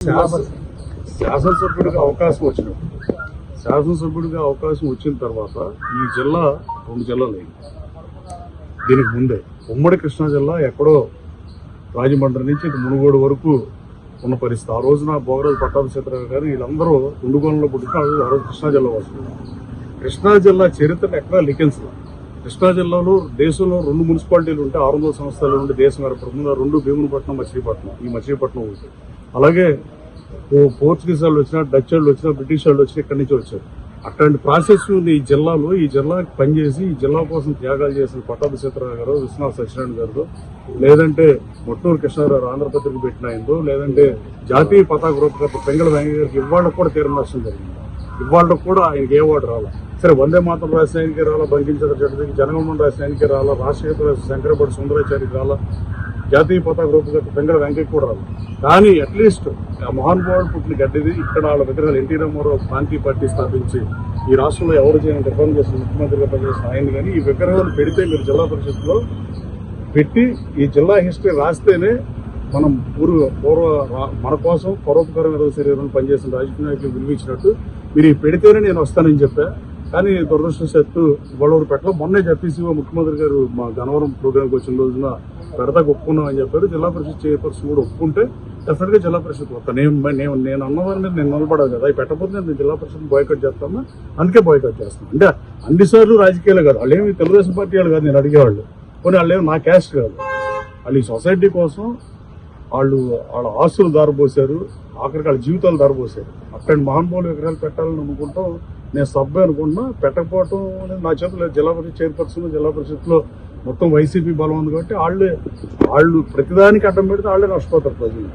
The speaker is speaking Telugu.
శాసనసభ్యుడిగా అవకాశం వచ్చిన తర్వాత ఈ జిల్లా 2 జిల్లాలు అయింది. దీనికి ముందే ఉమ్మడి కృష్ణా జిల్లా ఎక్కడో రాజమండ్రి నుంచి మునుగోడు వరకు ఉన్న పరిస్థితి. ఆ రోజున భోగరాజు పట్టాభిషేకరావు గారు వీళ్ళందరూ ఉండుగోలంలో పుట్టిన ఆ రోజు కృష్ణా జిల్లా వస్తుంది. కృష్ణా జిల్లా చరిత్ర ఎక్కడా లిఖించలేదు. కృష్ణా జిల్లాలో దేశంలో 2 మున్సిపాలిటీలు ఉంటే 600 సంవత్సరాల నుండి దేశం ఏర్పడుతుంది. 2 భీమునిపట్నం, మచిలీపట్నం. ఈ మచిలీపట్నం ఉంటుంది. అలాగే పోర్చుగీస్ వాళ్ళు వచ్చినా, డచ్ వాళ్ళు వచ్చినా, బ్రిటిష్ వాళ్ళు వచ్చినా ఇక్కడి నుంచి వచ్చారు. అట్లాంటి ప్రాసెస్ ఈ జిల్లాలో ఈ జిల్లాకి పనిచేసి ఈ జిల్లా కోసం త్యాగాలు చేసిన పట్టాభిషేకరావు గారు, విశ్వనాథ్ సత్యనారాయణ గారు, లేదంటే మొట్టూరు కృష్ణారావు ఆంధ్రపత్రిక పెట్టిన ఆయనతో, లేదంటే జాతీయ పతాక రూపకర్త పెంగళ వెంకయ్య గారికి ఇవాళ కూడా తీరం నష్టం జరిగింది. ఇవాళ కూడా ఆయనకి ఏ వాడు రాలా. సరే, వందే మాతరం రాసిన ఆయనకి రాలా, బంకించంద్ర చటర్జీకి, జనగణమన రాసిన ఆయనకి రాలా, రాష్ట్రగీత రాసిన శంకరపడి సుందరాచార్యకి రాలా, జాతీయ పతాక రూపకర్త పెంగళ వెంకయ్య కూడా రాదు. కానీ అట్లీస్ట్ ఆ మహానుభావుడు పుట్టిన గడ్డిది ఇక్కడ వాళ్ళ విగ్రహాలు ఎన్టీ రామారావు ప్రాంతీయ పార్టీ స్థాపించి ఈ రాష్ట్రంలో ఎవరు చేయని రిఫార్మ్ చేసిన ముఖ్యమంత్రిగా పనిచేసిన ఆయన కానీ ఈ విగ్రహాలు పెడితే మీరు జిల్లా పరిషత్లో పెట్టి ఈ జిల్లా హిస్టరీ రాస్తేనే మనం పూర్వ మన కోసం పరోపకారం 20 శరీరం పనిచేసిన రాజకీయ నాయకులు విలువించినట్టు మీరు ఈ పెడితేనే నేను వస్తానని చెప్పా. కానీ దురదృష్టవశాత్తు గొడవలు పెట్టడం. మొన్నే జడ్పీసీఓ ముఖ్యమంత్రి గారు మా గన్నవరం ప్రోగ్రాంకి వచ్చిన రోజున పెడతాకు ఒప్పుకున్నాం అని చెప్పారు. జిల్లా పరిషత్ చైర్పర్సన్ కూడా ఒప్పుకుంటే డెఫినెట్ గా జిల్లా పరిషత్ వస్తా. నేను అన్నదాని మీద నేను నిలబడాలి కదా. అవి పెట్టకపోతే నేను జిల్లా పరిషత్ బాయ్కట్ చేస్తాను. అందుకే బాయ్కట్ చేస్తాను. అంటే అన్నిసార్లు రాజకీయాలు కాదు. వాళ్ళు ఏమి తెలుగుదేశం పార్టీ వాళ్ళు కాదు నేను అడిగేవాళ్ళు. కొన్ని వాళ్ళు ఏమి నా క్యాస్ట్ కాదు. వాళ్ళు ఈ సొసైటీ కోసం వాళ్ళ ఆస్తులు దారిపోసారు. ఆఖరికి వాళ్ళ జీవితాలు దారిపోసారు. అట్లాంటి మహానుభావులు విగ్రహాలు పెట్టాలని అనుకుంటాం. నేను సభ్య అనుకుంటున్నా. పెట్టకపోవటం నా చేతులు జిల్లా పరిషత్ చైర్పర్సన్, జిల్లా పరిషత్లో మొత్తం వైసీపీ బలం ఉంది కాబట్టి వాళ్ళు ప్రతిదానికి అడ్డం పెడితే వాళ్ళే నష్టపోతారు ప్రజలు.